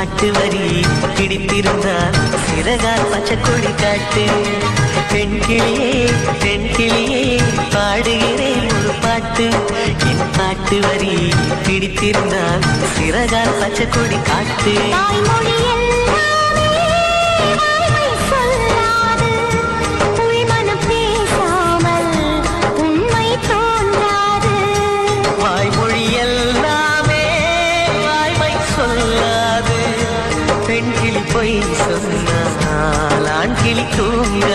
பாட்டு வரி பிடித்திருந்தால் சிறகால் பச்சை கொடி காட்டு. பெண் கிளியே பெண் கிளியே பாடுகிறேன் ஒரு பாட்டு. என் பாட்டு வரி பிடித்திருந்தால் சிறகால் பச்சை கொடி காட்டு. பெண் கிளி பொய் சொன்னால் ஆண் கிளி தூங்க